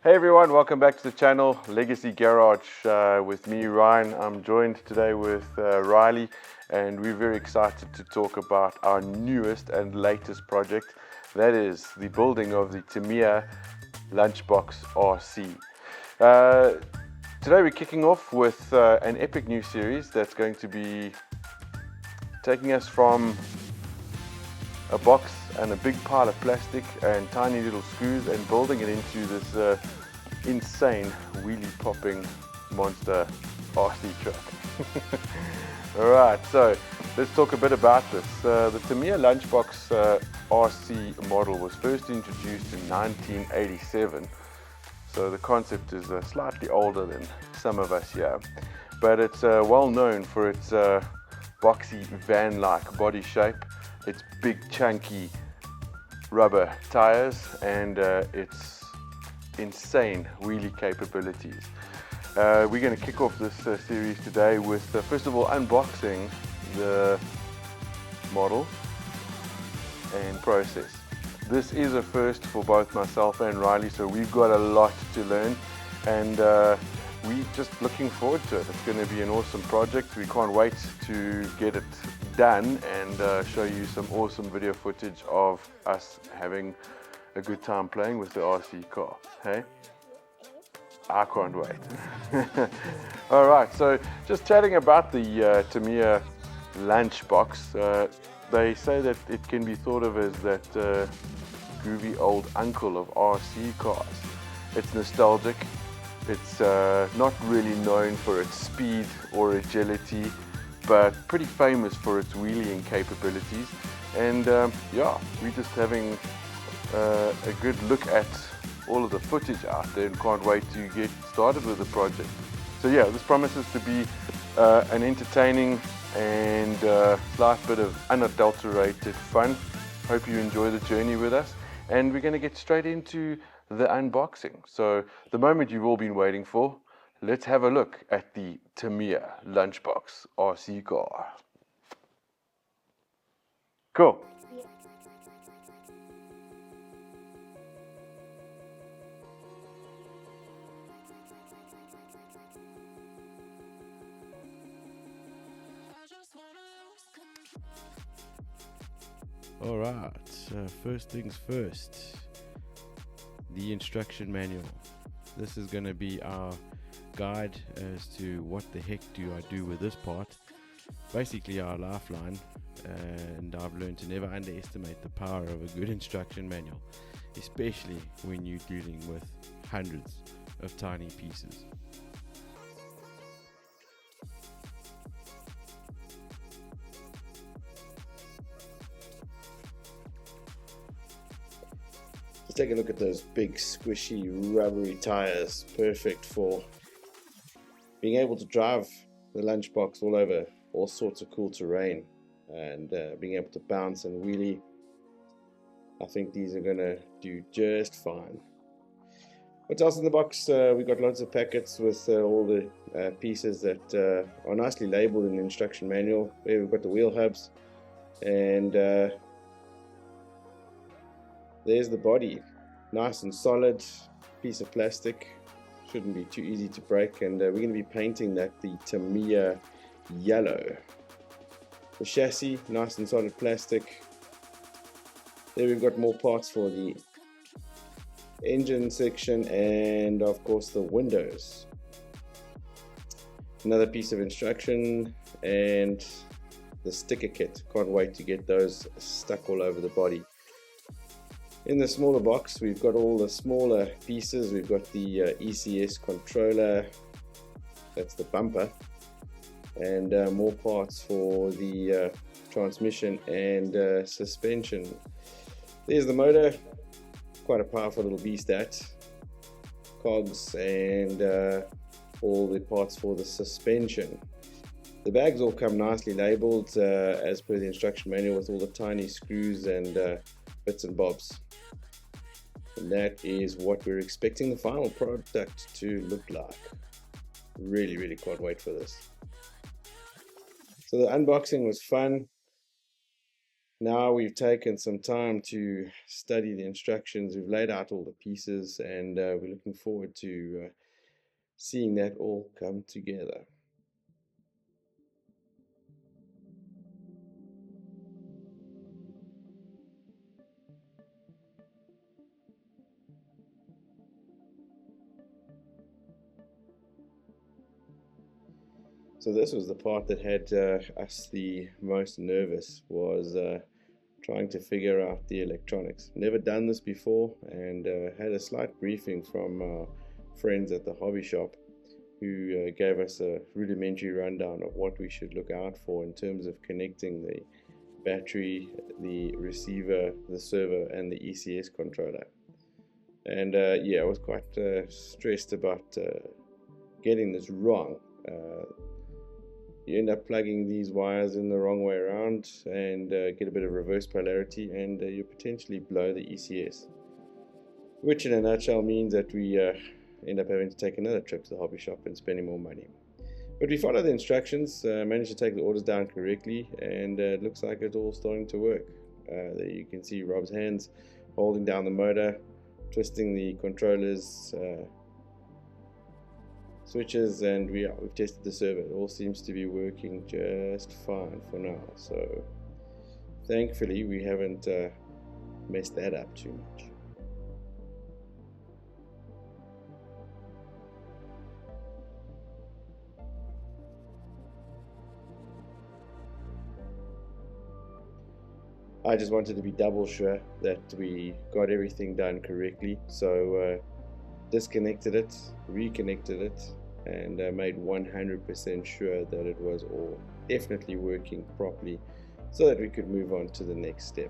Hey everyone, welcome back to the channel, Legacy Garage with me, Ryan. I'm joined today with Riley, and we're very excited to talk about our newest and latest project. That is the building of the Tamiya Lunchbox RC. Today we're kicking off with an epic new series that's going to be taking us from a box and a big pile of plastic and tiny little screws and building it into this insane wheelie-popping monster RC truck. Alright, so let's talk a bit about this. The Tamiya Lunchbox RC model was first introduced in 1987, so the concept is slightly older than some of us here, but it's well known for its boxy van-like body shape, its big chunky rubber tires, and its insane wheelie capabilities. We're going to kick off this series today with first of all unboxing the model and process. This is a first for both myself and Riley, so we've got a lot to learn, and we're just looking forward to it. It's going to be an awesome project. We can't wait to get it done and show you some awesome video footage of us having a good time playing with the RC car. Hey, I can't wait. All right, so just chatting about the Tamiya Lunchbox. They say that it can be thought of as that groovy old uncle of RC cars. It's nostalgic. It's not really known for its speed or agility, but pretty famous for its wheeling capabilities. And yeah, we're just having a good look at all of the footage out there and can't wait to get started with the project. So yeah, this promises to be an entertaining and slight bit of unadulterated fun. Hope you enjoy the journey with us, and we're going to get straight into the unboxing. So the moment you've all been waiting for, let's have a look at the Tamiya Lunchbox RC car. Cool. Alright, first things first, the instruction manual. This is going to be our guide as to what the heck do I do with this part. Basically our lifeline, and I've learned to never underestimate the power of a good instruction manual, especially when you're dealing with hundreds of tiny pieces. Take a look at those big squishy rubbery tires, perfect for being able to drive the lunchbox all over all sorts of cool terrain and being able to bounce and wheelie. I think these are gonna do just fine. What's else in the box? We got lots of packets with all the pieces that are nicely labeled in the instruction manual. There we've got the wheel hubs, and there's the body, nice and solid piece of plastic, shouldn't be too easy to break, and we're going to be painting that the Tamiya yellow. The chassis, nice and solid plastic. There we've got more parts for the engine section and of course the windows. Another piece of instruction and the sticker kit, can't wait to get those stuck all over the body. In the smaller box, we've got all the smaller pieces. We've got the ECS controller, that's the bumper, and more parts for the transmission and suspension. There's the motor, quite a powerful little beast that. Cogs and all the parts for the suspension. The bags all come nicely labeled as per the instruction manual, with all the tiny screws and bits and bobs. And that is what we're expecting the final product to look like. Really can't wait for this. So the unboxing was fun. Now we've taken some time to study the instructions, we've laid out all the pieces, and we're looking forward to seeing that all come together. So this was the part that had us the most nervous, was trying to figure out the electronics. Never done this before, and had a slight briefing from our friends at the hobby shop, who gave us a rudimentary rundown of what we should look out for in terms of connecting the battery, the receiver, the servo, and the ECS controller. And yeah, I was quite stressed about getting this wrong. You end up plugging these wires in the wrong way around and get a bit of reverse polarity, and you potentially blow the ECS, which in a nutshell means that we end up having to take another trip to the hobby shop and spending more money. But we followed the instructions, managed to take the orders down correctly, and it looks like it's all starting to work. There you can see Rob's hands holding down the motor, twisting the controllers, switches, and we've tested the servo. It all seems to be working just fine for now, so thankfully we haven't messed that up too much. I just wanted to be double sure that we got everything done correctly, so disconnected it, reconnected it, and made 100% sure that it was all definitely working properly, so that we could move on to the next step.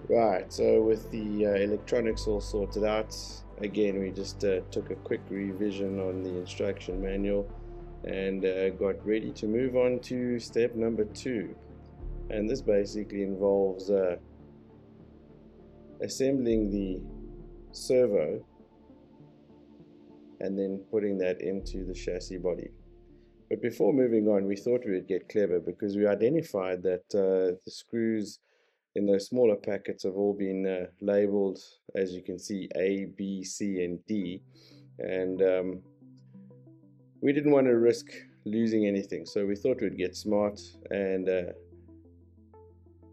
Right, so with the electronics all sorted out, again we just took a quick revision on the instruction manual and got ready to move on to step number 2. And this basically involves assembling the servo and then putting that into the chassis body. But before moving on, we thought we would get clever, because we identified that the screws in those smaller packets have all been labeled, as you can see, A, B, C, and D, and we didn't want to risk losing anything, so we thought we'd get smart and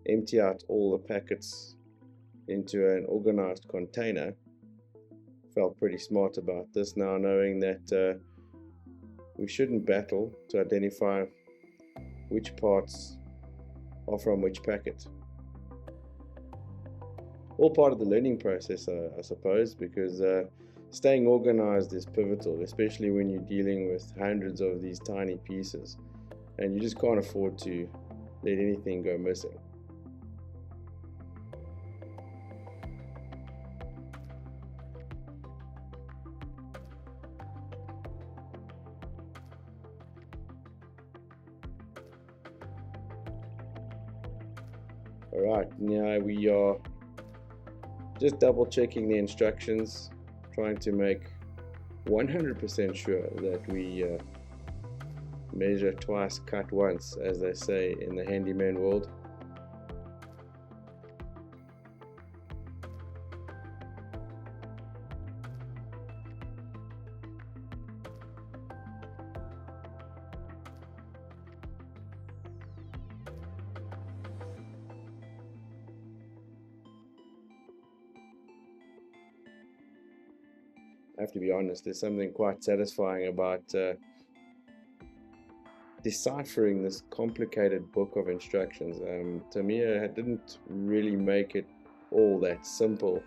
empty out all the packets into an organized container. Felt pretty smart about this now, knowing that we shouldn't battle to identify which parts are from which packet. All part of the learning process, I suppose, because staying organized is pivotal, especially when you're dealing with hundreds of these tiny pieces, and you just can't afford to let anything go missing. Alright, now we are just double checking the instructions, trying to make 100% sure that we measure twice, cut once, as they say in the handyman world. I have to be honest, there's something quite satisfying about deciphering this complicated book of instructions. Tamia didn't really make it all that simple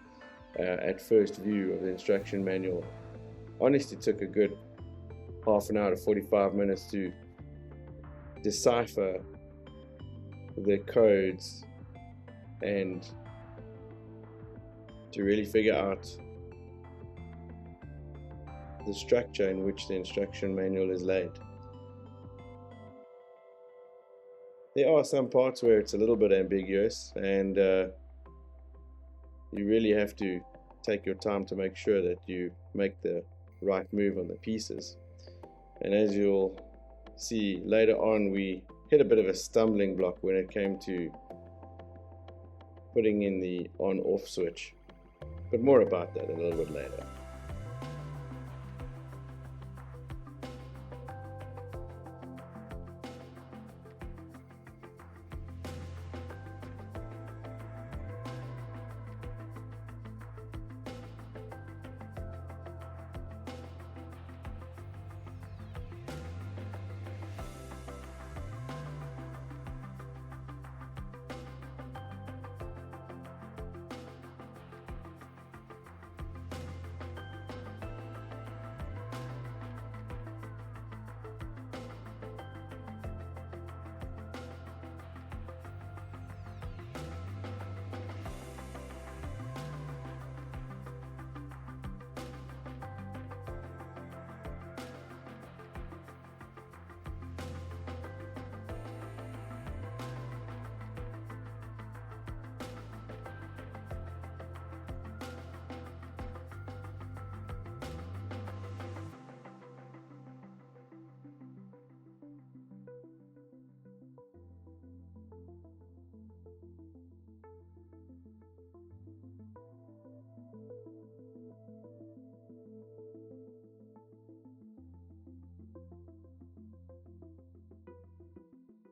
at first view of the instruction manual. Honestly, it took a good half an hour to 45 minutes to decipher the codes and to really figure out the structure in which the instruction manual is laid. There are some parts where it's a little bit ambiguous, and you really have to take your time to make sure that you make the right move on the pieces. And as you'll see later on, we hit a bit of a stumbling block when it came to putting in the on-off switch, but more about that a little bit later.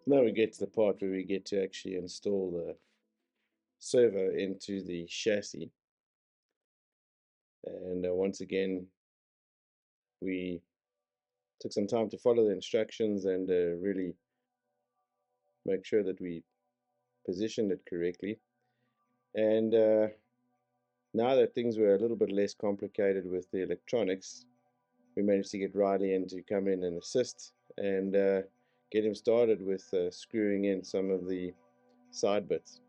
Now we get to the part where we get to actually install the servo into the chassis. And once again, we took some time to follow the instructions and really make sure that we positioned it correctly. And now that things were a little bit less complicated with the electronics, we managed to get Riley in to come in and assist and get him started with screwing in some of the side bits.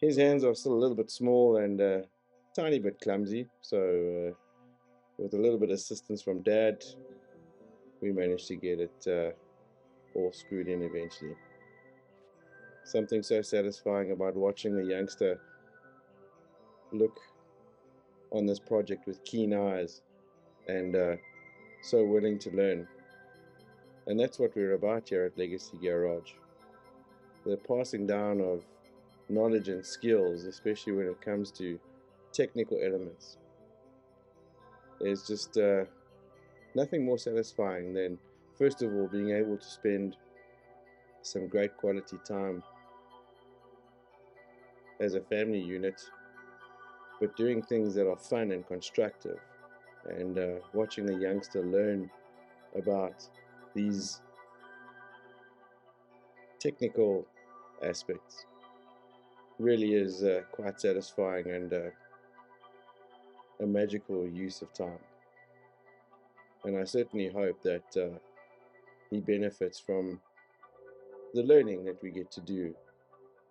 His hands are still a little bit small and a tiny bit clumsy, so with a little bit of assistance from Dad, we managed to get it all screwed in eventually. Something so satisfying about watching the youngster look on this project with keen eyes and so willing to learn. And that's what we're about here at Legacy Garage. The passing down of knowledge and skills, especially when it comes to technical elements. There's just nothing more satisfying than, first of all, being able to spend some great quality time as a family unit, but doing things that are fun and constructive, and watching the youngster learn about these technical aspects really is quite satisfying and a magical use of time. And I certainly hope that he benefits from the learning that we get to do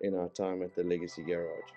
in our time at the Legacy Garage.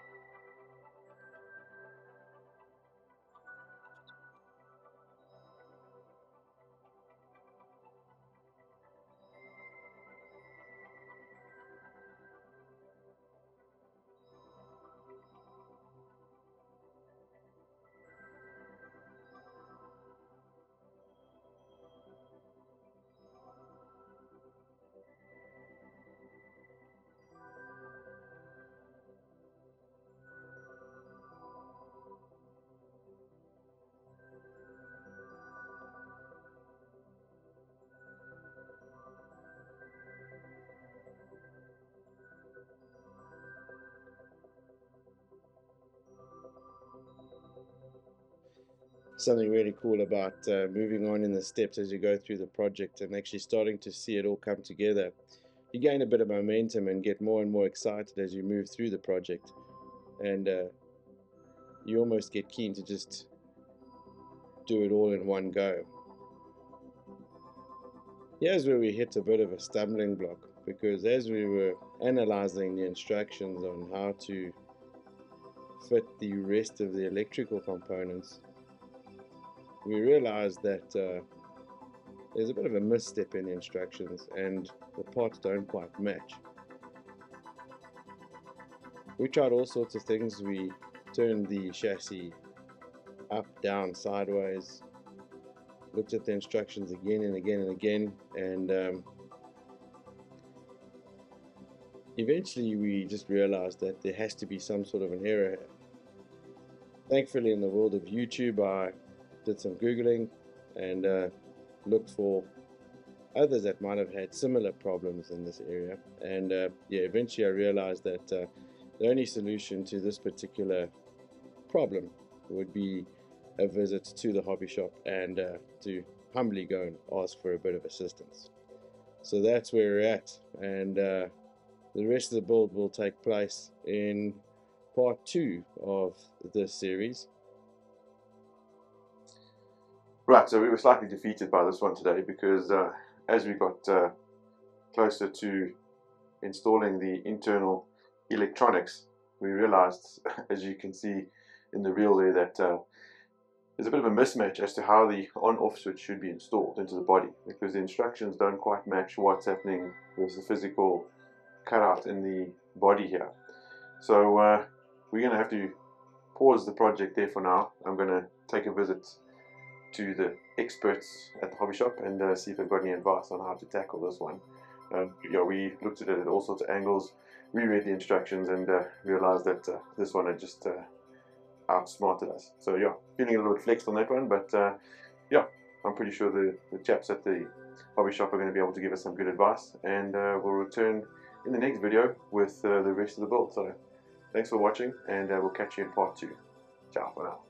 Something really cool about moving on in the steps as you go through the project and actually starting to see it all come together. You gain a bit of momentum and get more and more excited as you move through the project, and you almost get keen to just do it all in one go. Here's where we hit a bit of a stumbling block, because as we were analyzing the instructions on how to fit the rest of the electrical components, we realized that there's a bit of a misstep in the instructions and the parts don't quite match. We tried all sorts of things. We turned the chassis up, down, sideways, looked at the instructions again and again and again, and eventually we just realized that there has to be some sort of an error here. Thankfully, in the world of YouTube, I did some Googling and looked for others that might have had similar problems in this area, and yeah, eventually I realized that the only solution to this particular problem would be a visit to the hobby shop and to humbly go and ask for a bit of assistance. So that's where we're at, and the rest of the build will take place in part 2 of this series. Right, so we were slightly defeated by this one today because as we got closer to installing the internal electronics, we realized, as you can see in the reel there, that there's a bit of a mismatch as to how the on-off switch should be installed into the body, because the instructions don't quite match what's happening with the physical cutout in the body here. So we're going to have to pause the project there for now. I'm going to take a visit to the experts at the hobby shop and see if they've got any advice on how to tackle this one. Yeah, we looked at it at all sorts of angles, reread the instructions, and realized that this one had just outsmarted us. So yeah, feeling a little bit flexed on that one, but yeah, I'm pretty sure the chaps at the hobby shop are going to be able to give us some good advice, and we'll return in the next video with the rest of the build. So thanks for watching, and we'll catch you in part 2. Ciao for now.